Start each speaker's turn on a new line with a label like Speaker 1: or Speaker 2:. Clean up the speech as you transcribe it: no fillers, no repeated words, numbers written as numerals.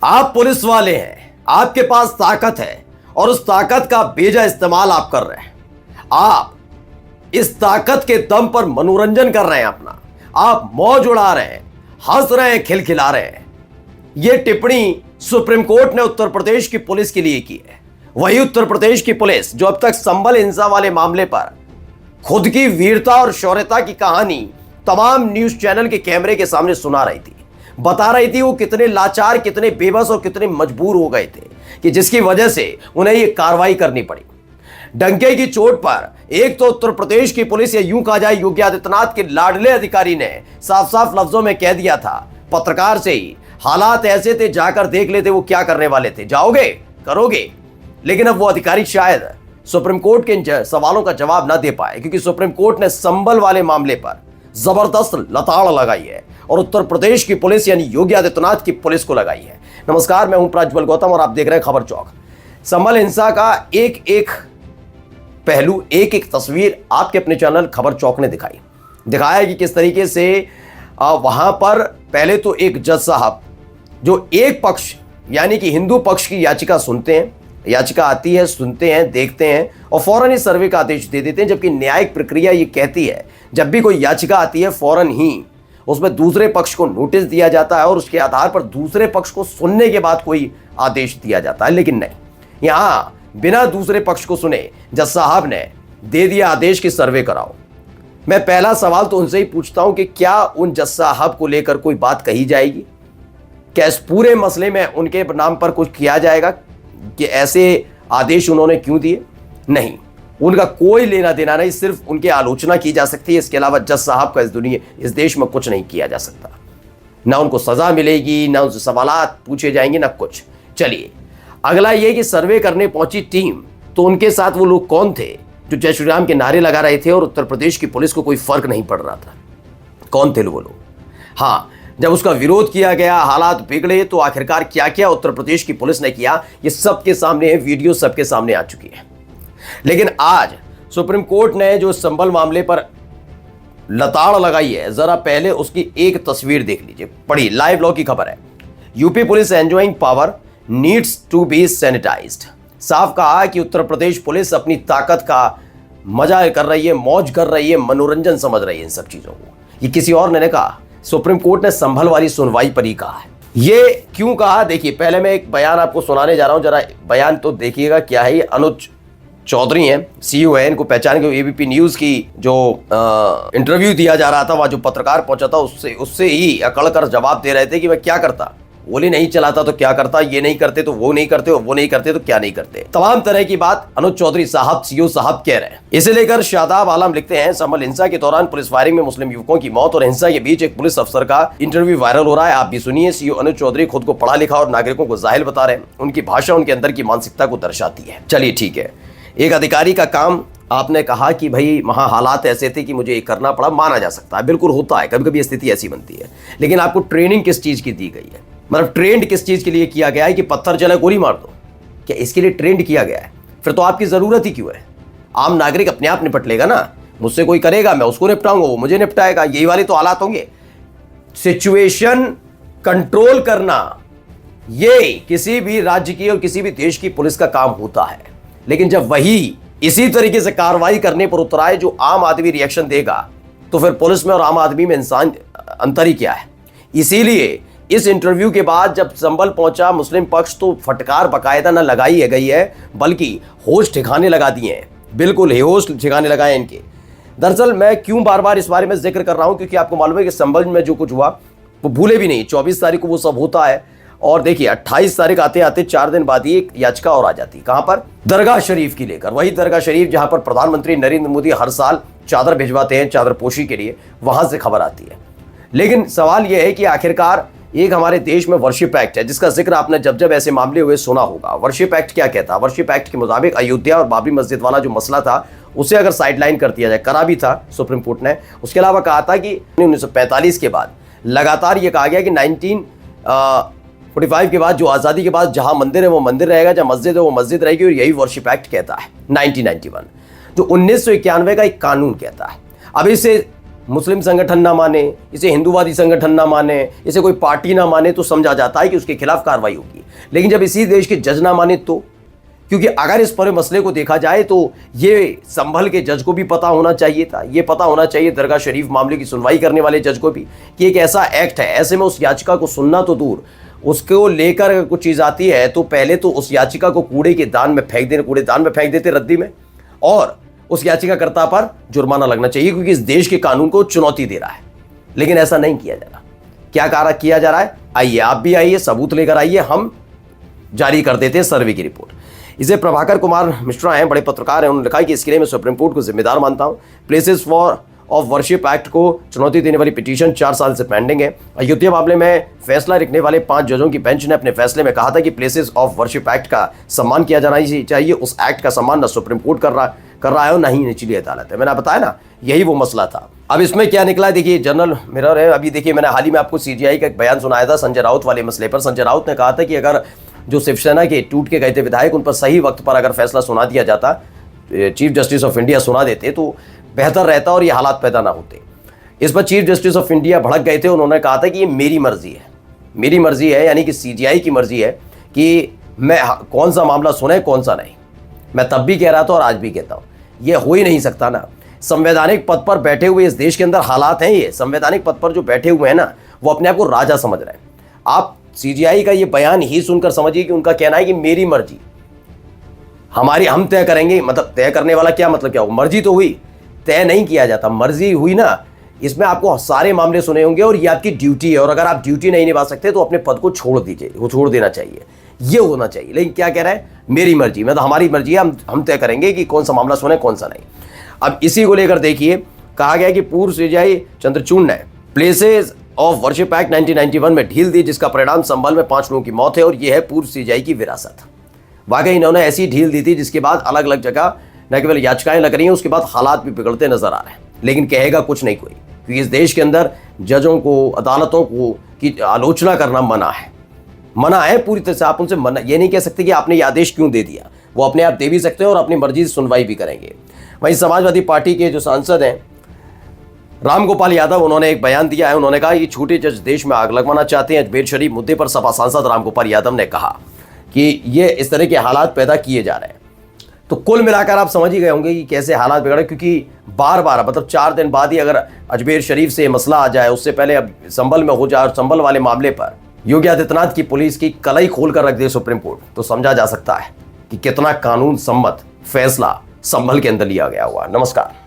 Speaker 1: आप पुलिस वाले हैं, आपके पास ताकत है और उस ताकत का बेजा इस्तेमाल आप कर रहे हैं। आप इस ताकत के दम पर मनोरंजन कर रहे हैं अपना, आप मौज उड़ा रहे हैं, हंस रहे हैं, खिलखिला रहे हैं। यह टिप्पणी सुप्रीम कोर्ट ने उत्तर प्रदेश की पुलिस के लिए की है। वही उत्तर प्रदेश की पुलिस जो अब तक संभल हिंसा वाले मामले पर खुद की वीरता और शौर्यता की कहानी तमाम न्यूज चैनल के कैमरे के सामने सुना रही थी, बता रही थी वो कितने लाचार, कितने बेबस और कितने मजबूर हो गए थे कि जिसकी वजह से उन्हें ये कार्रवाई करनी पड़ी। डंके की चोट पर एक तो उत्तर प्रदेश की पुलिस, या यूं कहा जाए योगी आदित्यनाथ के लाडले अधिकारी ने साफ साफ लफ्जों में कह दिया था पत्रकार से ही, हालात ऐसे थे जाकर देख लेते वो क्या करने वाले थे, जाओगे करोगे। लेकिन अब वो अधिकारी शायद सुप्रीम कोर्ट के इन सवालों का जवाब ना दे पाए, क्योंकि सुप्रीम कोर्ट ने संभल वाले मामले पर जबरदस्त लताड़ लगाई है और उत्तर प्रदेश की पुलिस यानी योगी आदित्यनाथ की पुलिस को लगाई है। नमस्कार, मैं हूं प्रज्वल गौतम और आप देख रहे हैं खबर चौक। संभल हिंसा का एक एक पहलू, एक एक तस्वीर आपके अपने चैनल खबर चौक ने दिखाया कि किस तरीके से वहां पर पहले तो एक जज साहब जो एक पक्ष यानी कि हिंदू पक्ष की याचिका सुनते हैं, याचिका आती है, सुनते हैं, देखते हैं और फौरन ही सर्वे का आदेश दे देते हैं। जबकि न्यायिक प्रक्रिया ये कहती है जब भी कोई याचिका आती है फौरन ही उसमें दूसरे पक्ष को नोटिस दिया जाता है और उसके आधार पर दूसरे पक्ष को सुनने के बाद कोई आदेश दिया जाता है। लेकिन नहीं, यहां बिना दूसरे पक्ष को सुने जज साहब ने दे दिया आदेश कि सर्वे कराओ। मैं पहला सवाल तो उनसे ही पूछता हूं कि क्या उन जज साहब को लेकर कोई बात कही जाएगी? क्या इस पूरे मसले में उनके नाम पर कुछ किया जाएगा कि ऐसे आदेश उन्होंने क्यों दिए? नहीं, उनका कोई लेना देना नहीं, सिर्फ उनकी आलोचना की जा सकती है। इसके अलावा जज साहब का इस देश में कुछ नहीं किया जा सकता। ना उनको सजा मिलेगी, ना उनसे सवालात पूछे जाएंगे, ना कुछ। चलिए, अगला यह कि सर्वे करने पहुंची टीम, तो उनके साथ वो लोग कौन थे जो जय श्री राम के नारे लगा रहे थे और उत्तर प्रदेश की पुलिस को कोई फर्क नहीं पड़ रहा था? कौन थे वो लोग? हाँ, जब उसका विरोध किया गया, हालात बिगड़े, तो आखिरकार क्या क्या उत्तर प्रदेश की पुलिस ने किया, ये सबके सामने है, वीडियो सबके सामने आ चुकी है। लेकिन आज सुप्रीम कोर्ट ने जो संभल मामले पर लताड़ लगाई है, जरा पहले उसकी एक तस्वीर देख लीजिए। पढ़िए, लाइव लॉ की खबर है। UP police enjoying power needs to be sanitized. साफ कहा कि उत्तर प्रदेश पुलिस अपनी ताकत का मजा कर रही है, मौज कर रही है, मनोरंजन समझ रही है इन सब चीजों को। ये किसी और ने कहा, सुप्रीम कोर्ट ने संभल वाली सुनवाई पर ही कहा है। ये क्यों कहा? देखिए, पहले मैं एक बयान आपको सुनाने जा रहा हूं, जरा बयान तो देखिएगा क्या है। ये अनुज चौधरी हैं, सीईओ है, इनको पहचान के एबीपी न्यूज की जो इंटरव्यू दिया जा रहा था, वह जो पत्रकार पहुंचा था उससे ही अकड़ कर जवाब दे रहे थे कि मैं क्या करता, गोली नहीं चलाता तो क्या करता, ये नहीं करते तो वो नहीं करते, वो नहीं करते तो क्या नहीं करते। तमाम तरह की बात अनुज चौधरी साहब, सीईओ साहब कह रहे हैं। इसे लेकर शादाब आलम लिखते हैं, संभल हिंसा के दौरान पुलिस फायरिंग में मुस्लिम युवकों की मौत और हिंसा के बीच एक पुलिस अफसर का इंटरव्यू वायरल हो रहा है। आप भी सुनिए। सीईओ अनुज चौधरी खुद को पढ़ा लिखा और नागरिकों को जाहिल बता रहे हैं। उनकी भाषा उनके अंदर की मानसिकता को दर्शाती है। चलिए ठीक है, एक अधिकारी का काम, आपने कहा कि भाई वहां हालात ऐसे थे कि मुझे ये करना पड़ा, माना जा सकता है, बिल्कुल होता है, कभी कभी स्थिति ऐसी बनती है। लेकिन आपको ट्रेनिंग किस चीज की दी गई है? मतलब ट्रेंड किस चीज के लिए किया गया है कि पत्थर चले गोली मार दो? क्या इसके लिए ट्रेंड किया गया है? फिर तो आपकी जरूरत ही क्यों है? आम नागरिक अपने आप निपट लेगा ना। मुझसे कोई करेगा, मैं उसको निपटाऊंगा, वो मुझे निपटाएगा। यही वाले तो हालात होंगे। सिचुएशन कंट्रोल करना ये किसी भी राज्य की और किसी भी देश की पुलिस का काम होता है। लेकिन जब वही इसी तरीके से कार्रवाई करने पर उतर आए जो आम आदमी रिएक्शन देगा, तो फिर पुलिस में और आम आदमी में इंसान अंतर ही क्या है? इसीलिए इस इंटरव्यू के बाद जब संभल पहुंचा मुस्लिम पक्ष, तो फटकार बाकायदा न लगाई है गई है, बल्कि होश ठिकाने लगा दिए हैं। बिल्कुल होश ठिकाने लगाए इनके। दरअसल मैं क्यों बार बार इस बारे में जिक्र कर रहा हूं, क्योंकि आपको मालूम है कि संभल में जो कुछ हुआ वो भूले भी नहीं। 24 तारीख को वो सब होता है और देखिए 28 तारीख आते आते 4 दिन बाद ही एक याचिका और आ जाती। कहां पर? दरगाह शरीफ की लेकर। वही दरगाह शरीफ जहां पर प्रधानमंत्री नरेंद्र मोदी हर साल चादर भिजवाते हैं, चादर पोशी के लिए, वहां से खबर आती है। लेकिन सवाल यह है कि आखिरकार एक हमारे देश में वर्शिप एक्ट है, जिसका जिक्र आपने जब जब ऐसे मामले हुए सुना होगा। वर्शिप एक्ट क्या कहता है? वर्शिप एक्ट के मुताबिक अयोध्या और बाबरी मस्जिद वाला जो मसला था, उसे अगर साइडलाइन कर दिया जाए, करा भी था सुप्रीम कोर्ट ने। उसके अलावा कहा था कि 1945 के बाद लगातार ये कहा गया कि 1945 के बाद, जो आज़ादी के बाद, जहां मंदिर है वो मंदिर रहेगा, जहां मस्जिद है वो मस्जिद रहेगी, और यही वर्शिप एक्ट कहता है। 1991 जो 1991 का एक कानून कहता है। अब इसे मुस्लिम संगठन ना माने, इसे हिंदूवादी संगठन ना माने, इसे कोई पार्टी ना माने तो समझा जाता है कि उसके खिलाफ कार्रवाई होगी। लेकिन जब इसी देश के जज ना माने तो, क्योंकि अगर इस पूरे मसले को देखा जाए तो ये संभल के जज को भी पता होना चाहिए था, ये पता होना चाहिए दरगाह शरीफ मामले की सुनवाई करने वाले जज को भी कि एक ऐसा एक्ट है। ऐसे में उस याचिका को सुनना तो दूर, उसको लेकर अगर कुछ चीज़ आती है तो पहले तो उस याचिका को कूड़ेदान में फेंक देते रद्दी में, और उस याचिकाकर्ता पर जुर्माना लगना चाहिए क्योंकि इस देश के कानून को चुनौती दे रहा है। लेकिन ऐसा नहीं किया जा रहा। क्या कार्य किया जा रहा है? आइए, आप भी आइए, सबूत लेकर आइए, हम जारी कर देते हैं सर्वे की रिपोर्ट। इसे प्रभाकर कुमार मिश्रा हैं, बड़े पत्रकार हैं, उन्होंने लिखा कि इसके लिए मैं सुप्रीम कोर्ट को जिम्मेदार मानता हूं। Places for of worship act को चुनौती देने वाली पिटीशन 4 साल से पेंडिंग है। अयोध्या मामले में फैसला लिखने वाले 5 जजों की बेंच ने अपने फैसले में कहा था कि प्लेसेस ऑफ वर्शिप एक्ट का सम्मान किया जाना चाहिए। उस एक्ट का सम्मान न सुप्रीम कोर्ट कर रहा है और न ही निचली अदालत है। मैंने बताया ना, यही वो मसला था। अब इसमें क्या निकला, देखिए जनरल मिरर है। अभी देखिए, मैंने हाल ही में आपको सीजीआई का एक बयान सुनाया था संजय राउत वाले मसले पर। संजय राउत ने कहा था कि अगर जो शिवसेना के टूट के गए थे विधायक, उन पर सही वक्त पर अगर फैसला सुना दिया जाता, चीफ जस्टिस ऑफ इंडिया सुना देते तो बेहतर रहता और ये हालात पैदा ना होते। इस पर चीफ जस्टिस ऑफ इंडिया भड़क गए थे। उन्होंने कहा था कि ये मेरी मर्जी है, यानी कि सीजीआई की मर्जी है कि मैं कौन सा मामला सुने कौन सा नहीं। मैं तब भी कह रहा था और आज भी कहता हूँ, ये हो ही नहीं सकता ना। संवैधानिक पद पर बैठे हुए इस देश के अंदर हालात हैं, ये संवैधानिक पद पर जो बैठे हुए हैं ना, वो अपने आप को राजा समझ रहे हैं। आप सीजीआई का ये बयान ही सुनकर समझिए कि उनका कहना है कि मेरी मर्जी, हम तय करेंगे। मतलब तय करने वाला क्या मतलब, क्या हो? मर्जी तो हुई, तय नहीं किया जाता, मर्जी हुई ना। इसमें आपको सारे मामले सुने होंगे और ये आपकी ड्यूटी है, और अगर आप ड्यूटी नहीं निभा सकते तो अपने पद को छोड़ दीजिए, वो छोड़ देना चाहिए, ये होना चाहिए। लेकिन क्या कह रहा है, मेरी मर्जी, मतलब हमारी मर्जी है, हम तय करेंगे कि कौन सा मामला सुने कौन सा नहीं। अब इसी को लेकर देखिए, कहा गया कि पूर्व सीजीआई चंद्रचूड़ ने प्लेसेस ऑफ वर्शिप एक्ट 1991 में ढील दी, जिसका परिणाम संभल में 5 लोगों की मौत है, और यह है पूर्व सीजीआई की विरासत। वाकई इन्होंने ऐसी ढील दी थी जिसके बाद अलग अलग जगह न केवल याचिकाएं लग रही हैं, उसके बाद हालात भी बिगड़ते नजर आ रहे हैं। लेकिन कहेगा कुछ नहीं कोई, क्योंकि इस देश के अंदर जजों को, अदालतों को की आलोचना करना मना है पूरी तरह से। आप उनसे मना ये नहीं कह सकते कि आपने ये आदेश क्यों दे दिया, वो अपने आप दे भी सकते हैं और अपनी मर्जी से सुनवाई भी करेंगे। वहीं समाजवादी पार्टी के जो सांसद हैं रामगोपाल यादव, उन्होंने एक बयान दिया है। उन्होंने कहा कि छोटे जज देश में आग लगवाना चाहते हैं। अजमेर शरीफ मुद्दे पर सपा सांसद रामगोपाल यादव ने कहा कि ये इस तरह के हालात पैदा किए जा रहे हैं। तो कुल मिलाकर आप समझ ही गए होंगे कि कैसे हालात बिगड़े, क्योंकि बार बार मतलब 4 दिन बाद ही अगर अजमेर शरीफ से मसला आ जाए, उससे पहले अब संभल में हो जाए, और संभल वाले मामले पर योगी आदित्यनाथ की पुलिस की कलई खोल कर रख दे सुप्रीम कोर्ट, तो समझा जा सकता है कि कितना कानून सम्मत फैसला संभल के अंदर लिया गया हुआ। नमस्कार।